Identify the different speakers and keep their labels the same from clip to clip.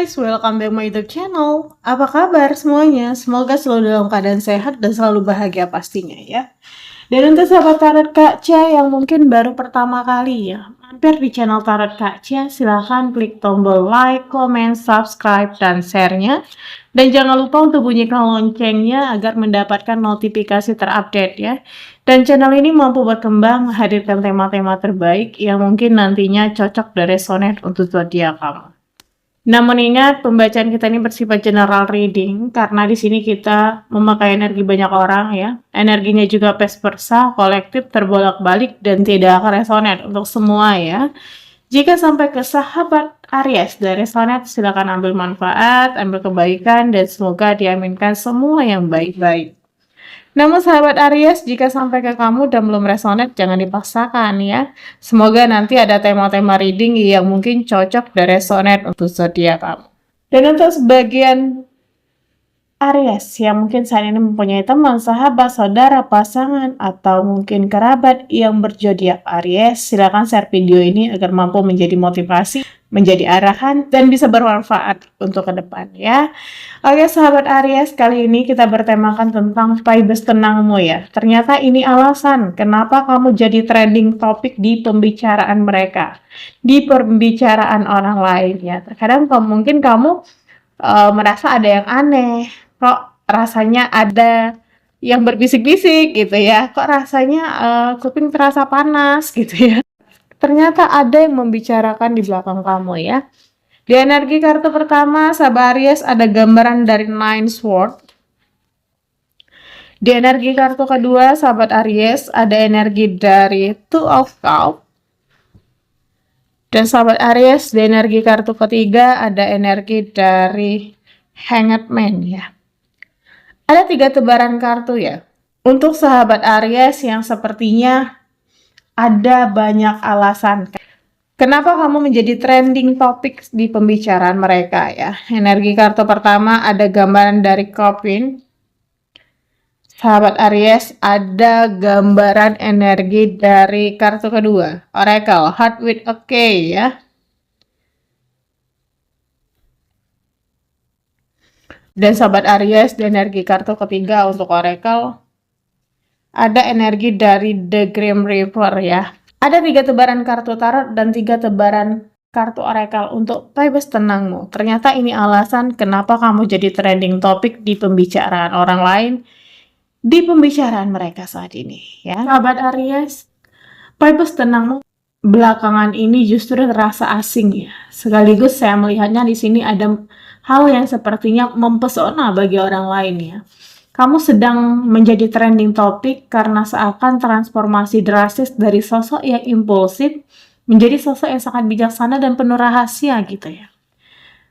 Speaker 1: guys, welcome back my YouTube channel. Apa kabar semuanya? Semoga selalu dalam keadaan sehat dan selalu bahagia pastinya ya. Dan untuk sahabat tarot Kak Cia yang mungkin baru pertama kali ya mampir di channel tarot Kak Cia, silahkan klik tombol like, comment, subscribe, dan share-nya. Dan jangan lupa untuk bunyikan loncengnya agar mendapatkan notifikasi terupdate ya. Dan channel ini mampu berkembang menghadirkan tema-tema terbaik yang mungkin nantinya cocok dan resonate untuk zodiak kamu. Namun ingat, pembacaan kita ini bersifat general reading karena di sini kita memakai energi banyak orang ya. Energinya juga vice versa, kolektif, terbolak-balik dan tidak akan resonate untuk semua ya. Jika sampai ke sahabat Aries dan resonate, silakan ambil manfaat, ambil kebaikan dan semoga diaminkan semua yang baik-baik. Namun sahabat Aries, jika sampai ke kamu dan belum resonate, jangan dipaksakan ya. Semoga nanti ada tema-tema reading yang mungkin cocok dan resonate untuk zodiak kamu. Dan untuk sebagian Aries yang mungkin saat ini mempunyai teman, sahabat, saudara, pasangan, atau mungkin kerabat yang berzodiak Aries, silakan share video ini agar mampu menjadi motivasi, menjadi arahan, dan bisa bermanfaat untuk ke depan ya. Oke sahabat Aries, kali ini kita bertemakan tentang vibes tenangmu ya. Ternyata ini alasan kenapa kamu jadi trending topik di pembicaraan mereka, di pembicaraan orang lain ya. Terkadang mungkin kamu merasa ada yang aneh, kok rasanya ada yang berbisik-bisik gitu ya, kok rasanya kuping terasa panas gitu ya. Ternyata ada yang membicarakan di belakang kamu ya. Di energi kartu pertama, sahabat Aries, ada gambaran dari Nine Swords. Di energi kartu kedua, sahabat Aries, ada energi dari Two of Cups. Dan sahabat Aries, di energi kartu ketiga, ada energi dari Hanged Man ya. Ada 3 tebaran kartu ya. Untuk sahabat Aries yang sepertinya ada banyak alasan kenapa kamu menjadi trending topik di pembicaraan mereka ya. Energi kartu pertama ada gambaran dari Coffin. Sahabat Aries, ada gambaran energi dari kartu kedua, Oracle, Heart with a K ya. Dan sahabat Aries, di energi kartu ketiga untuk Oracle, ada energi dari The Grim Reaper ya. Ada 3 tebaran kartu tarot dan 3 tebaran kartu Oracle untuk vibes tenangmu. Ternyata ini alasan kenapa kamu jadi trending topik di pembicaraan orang lain, di pembicaraan mereka saat ini ya. Sahabat Aries, vibes tenangmu belakangan ini justru terasa asing ya. Sekaligus saya melihatnya di sini ada hal yang sepertinya mempesona bagi orang lain ya. Kamu sedang menjadi trending topik karena seakan transformasi drastis dari sosok yang impulsif menjadi sosok yang sangat bijaksana dan penuh rahasia gitu ya.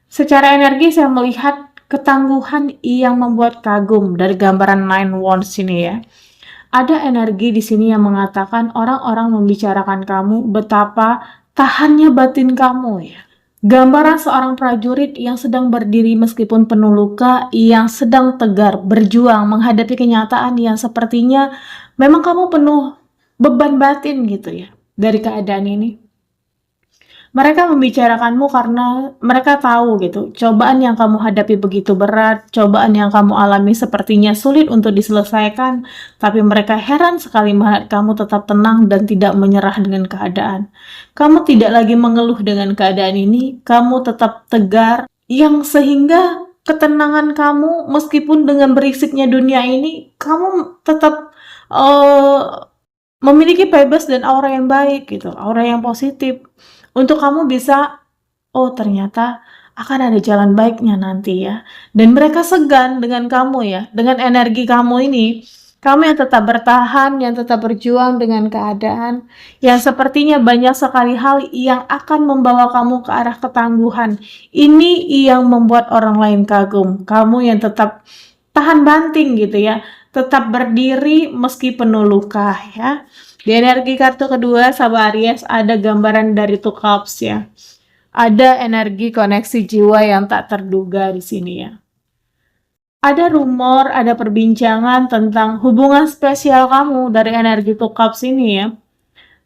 Speaker 1: Secara energi saya melihat ketangguhan yang membuat kagum dari gambaran Nine Wands ini ya. Ada energi di sini yang mengatakan orang-orang membicarakan kamu betapa tahannya batin kamu ya. Gambaran seorang prajurit yang sedang berdiri meskipun penuh luka, yang sedang tegar berjuang menghadapi kenyataan yang sepertinya memang kamu penuh beban batin gitu ya dari keadaan ini. Mereka membicarakanmu karena mereka tahu gitu, cobaan yang kamu hadapi begitu berat, cobaan yang kamu alami sepertinya sulit untuk diselesaikan, tapi mereka heran sekali melihat kamu tetap tenang dan tidak menyerah dengan keadaan. Kamu tidak lagi mengeluh dengan keadaan ini, kamu tetap tegar, yang sehingga ketenangan kamu meskipun dengan berisiknya dunia ini, kamu tetap memiliki vibes dan aura yang baik gitu, aura yang positif. Untuk kamu bisa, oh ternyata akan ada jalan baiknya nanti ya. Dan mereka segan dengan kamu ya, dengan energi kamu ini. Kamu yang tetap bertahan, yang tetap berjuang dengan keadaan, yang sepertinya banyak sekali hal yang akan membawa kamu ke arah ketangguhan. Ini yang membuat orang lain kagum. Kamu yang tetap tahan banting gitu ya, tetap berdiri meski penuh luka ya. Di energi kartu kedua, sahabat Aries, ada gambaran dari Two Cups ya. Ada energi koneksi jiwa yang tak terduga di sini ya. Ada rumor, ada perbincangan tentang hubungan spesial kamu dari energi Two Cups ini ya.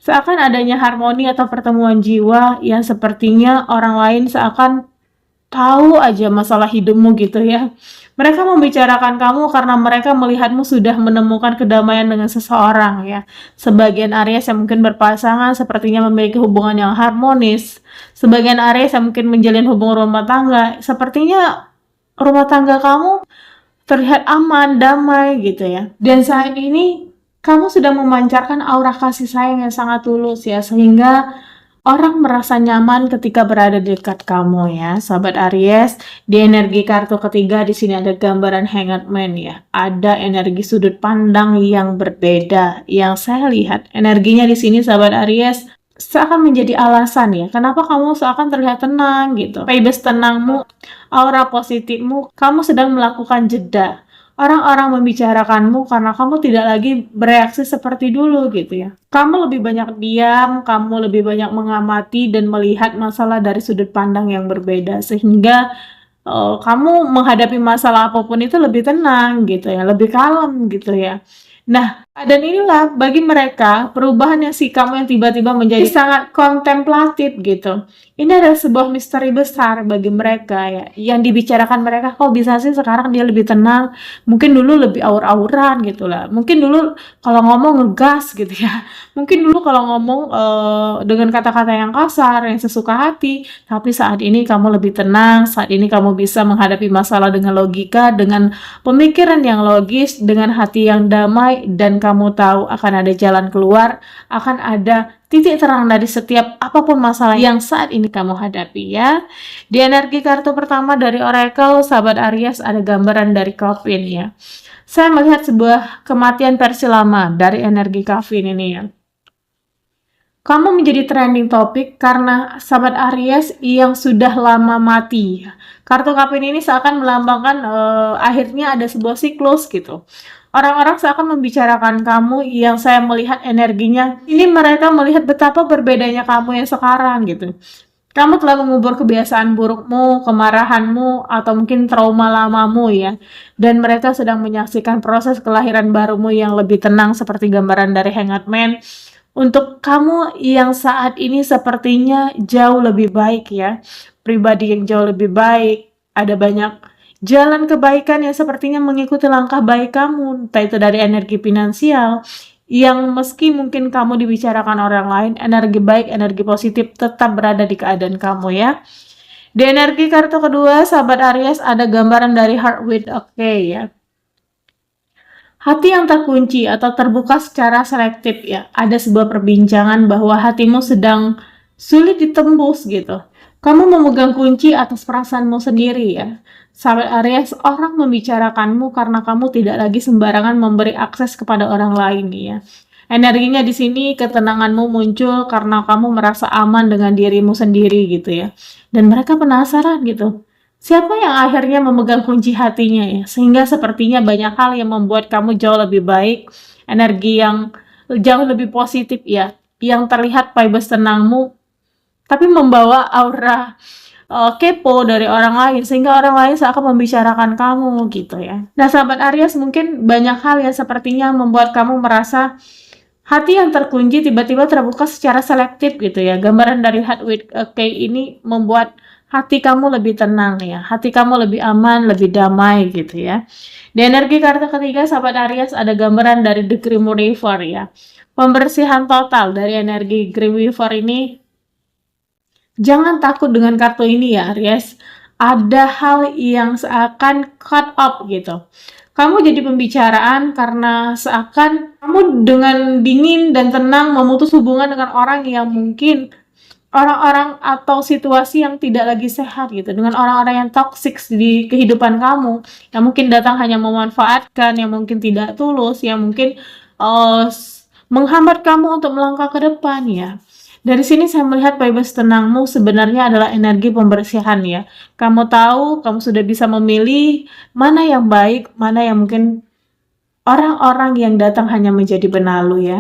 Speaker 1: Seakan adanya harmoni atau pertemuan jiwa yang sepertinya orang lain seakan tahu aja masalah hidupmu gitu ya. Mereka membicarakan kamu karena mereka melihatmu sudah menemukan kedamaian dengan seseorang ya. Sebagian Aries yang mungkin berpasangan sepertinya memiliki hubungan yang harmonis. Sebagian Aries yang mungkin menjalin hubungan rumah tangga, sepertinya rumah tangga kamu terlihat aman, damai gitu ya. Dan saat ini kamu sedang memancarkan aura kasih sayang yang sangat tulus ya, sehingga orang merasa nyaman ketika berada di dekat kamu ya, sahabat Aries. Di energi kartu ketiga di sini ada gambaran Hangman ya. Ada energi sudut pandang yang berbeda. Yang saya lihat energinya di sini sahabat Aries seakan menjadi alasan ya, kenapa kamu seakan terlihat tenang gitu. Vibes tenangmu, aura positifmu, kamu sedang melakukan jeda. Orang-orang membicarakanmu karena kamu tidak lagi bereaksi seperti dulu gitu ya. Kamu lebih banyak diam, kamu lebih banyak mengamati dan melihat masalah dari sudut pandang yang berbeda sehingga kamu menghadapi masalah apapun itu lebih tenang gitu ya, lebih kalem gitu ya. Nah, dan inilah bagi mereka perubahan yang sikapmu yang tiba-tiba menjadi sangat kontemplatif gitu. Ini adalah sebuah misteri besar bagi mereka ya. Yang dibicarakan mereka, kok bisa sih sekarang dia lebih tenang? Mungkin dulu lebih aur-auran gitu lah. Mungkin dulu kalau ngomong ngegas gitu ya. Mungkin dulu kalau ngomong dengan kata-kata yang kasar, yang sesuka hati. Tapi saat ini kamu lebih tenang, saat ini kamu bisa menghadapi masalah dengan logika, dengan pemikiran yang logis, dengan hati yang damai, dan kamu tahu akan ada jalan keluar, akan ada titik terang dari setiap apapun masalah yang saat ini kamu hadapi ya. Di energi kartu pertama dari Oracle, sahabat Aries ada gambaran dari Coffin ya. Saya melihat sebuah kematian versi lama dari energi Coffin ini ya. Kamu menjadi trending topik karena sahabat Aries yang sudah lama mati. Kartu Coffin ini seakan melambangkan akhirnya ada sebuah siklus gitu. Orang-orang seakan membicarakan kamu yang saya melihat energinya. Ini mereka melihat betapa berbedanya kamu yang sekarang gitu. Kamu telah mengubur kebiasaan burukmu, kemarahanmu, atau mungkin trauma lamamu ya. Dan mereka sedang menyaksikan proses kelahiran barumu yang lebih tenang seperti gambaran dari Hangman. Untuk kamu yang saat ini sepertinya jauh lebih baik ya. Pribadi yang jauh lebih baik. Ada banyak jalan kebaikan yang sepertinya mengikuti langkah baik kamu. Entah itu dari energi finansial, yang meski mungkin kamu dibicarakan orang lain, energi baik, energi positif tetap berada di keadaan kamu ya. Di energi kartu kedua, sahabat Aries ada gambaran dari Heart with ya. Hati yang terkunci atau terbuka secara selektif ya. Ada sebuah perbincangan bahwa hatimu sedang sulit ditembus gitu. Kamu memegang kunci atas perasaanmu sendiri ya. Sahabat Aries, orang membicarakanmu karena kamu tidak lagi sembarangan memberi akses kepada orang lain ya. Energinya di sini ketenanganmu muncul karena kamu merasa aman dengan dirimu sendiri gitu ya. Dan mereka penasaran gitu. Siapa yang akhirnya memegang kunci hatinya ya? Sehingga sepertinya banyak hal yang membuat kamu jauh lebih baik, energi yang jauh lebih positif ya, yang terlihat vibes tenangmu, tapi membawa aura kepo dari orang lain, sehingga orang lain seakan membicarakan kamu gitu ya. Nah sahabat Aries, mungkin banyak hal yang sepertinya membuat kamu merasa hati yang terkunci tiba-tiba terbuka secara selektif gitu ya. Gambaran dari Heart with a K ini membuat hati kamu lebih tenang ya, hati kamu lebih aman, lebih damai gitu ya. Di energi kartu ketiga, sahabat Aries ada gambaran dari The Grim Reaper ya. Pembersihan total dari energi Grim Reaper ini. Jangan takut dengan kartu ini ya Aries. Ada hal yang seakan cut off gitu. Kamu jadi pembicaraan karena seakan kamu dengan dingin dan tenang memutus hubungan dengan orang yang mungkin orang-orang atau situasi yang tidak lagi sehat gitu, dengan orang-orang yang toxic di kehidupan kamu, yang mungkin datang hanya memanfaatkan, yang mungkin tidak tulus, yang mungkin menghambat kamu untuk melangkah ke depan ya. Dari sini saya melihat vibes tenangmu sebenarnya adalah energi pembersihan ya. Kamu tahu, kamu sudah bisa memilih mana yang baik, mana yang mungkin orang-orang yang datang hanya menjadi benalu ya.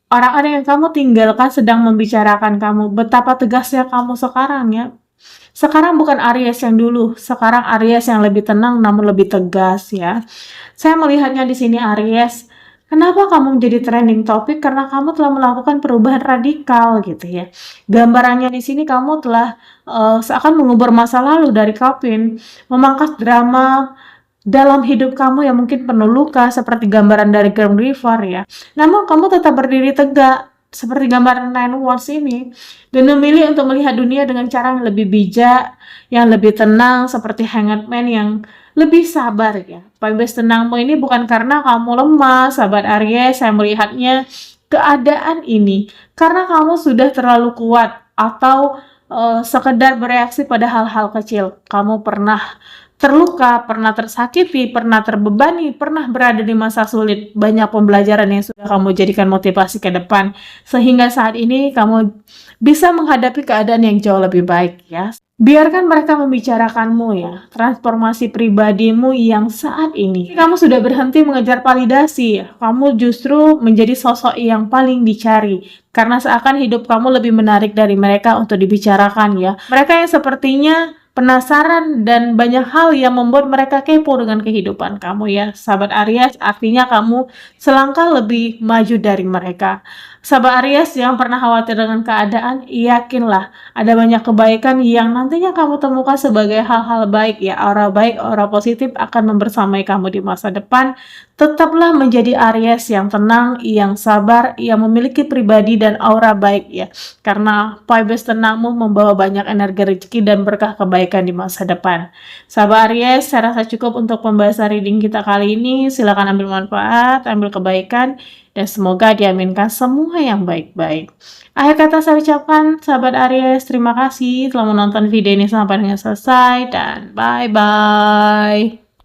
Speaker 1: Orang-orang yang kamu tinggalkan sedang membicarakan kamu, betapa tegasnya kamu sekarang ya. Sekarang bukan Aries yang dulu, sekarang Aries yang lebih tenang namun lebih tegas ya. Saya melihatnya di sini Aries, Kenapa kamu menjadi trending topik? Karena kamu telah melakukan perubahan radikal gitu ya. Gambarannya di sini kamu telah seakan mengubur masa lalu dari Calvin, memangkas drama dalam hidup kamu yang mungkin penuh luka seperti gambaran dari Grand River ya. Namun kamu tetap berdiri tegak seperti gambaran Nine Wands ini dan memilih untuk melihat dunia dengan cara yang lebih bijak, yang lebih tenang seperti Hanged Man yang lebih sabar ya. Vibes tenangmu ini bukan karena kamu lemah, sahabat Aries, saya melihatnya keadaan ini karena kamu sudah terlalu kuat atau sekedar bereaksi pada hal-hal kecil. Kamu pernah terluka, pernah tersakiti, pernah terbebani, pernah berada di masa sulit. Banyak pembelajaran yang sudah kamu jadikan motivasi ke depan, sehingga saat ini kamu bisa menghadapi keadaan yang jauh lebih baik ya. Biarkan mereka membicarakanmu ya, transformasi pribadimu yang saat ini. Kamu sudah berhenti mengejar validasi, kamu justru menjadi sosok yang paling dicari. Karena seakan hidup kamu lebih menarik dari mereka untuk dibicarakan ya. Mereka yang sepertinya penasaran dan banyak hal yang membuat mereka kepo dengan kehidupan kamu ya. Sahabat Aries, artinya kamu selangkah lebih maju dari mereka. Sahabat Aries yang pernah khawatir dengan keadaan, yakinlah ada banyak kebaikan yang nantinya kamu temukan sebagai hal-hal baik ya. Aura baik, aura positif akan membersamai kamu di masa depan. Tetaplah menjadi Aries yang tenang, yang sabar, yang memiliki pribadi dan aura baik ya. Karena vibes tenangmu membawa banyak energi rezeki dan berkah kebaikan di masa depan. Sahabat Aries, saya rasa cukup untuk pembahasan reading kita kali ini. Silakan ambil manfaat, ambil kebaikan, dan semoga diaminkan semua yang baik-baik. Akhir kata saya ucapkan, sahabat Aries, terima kasih telah menonton video ini sampai dengan selesai, dan bye-bye.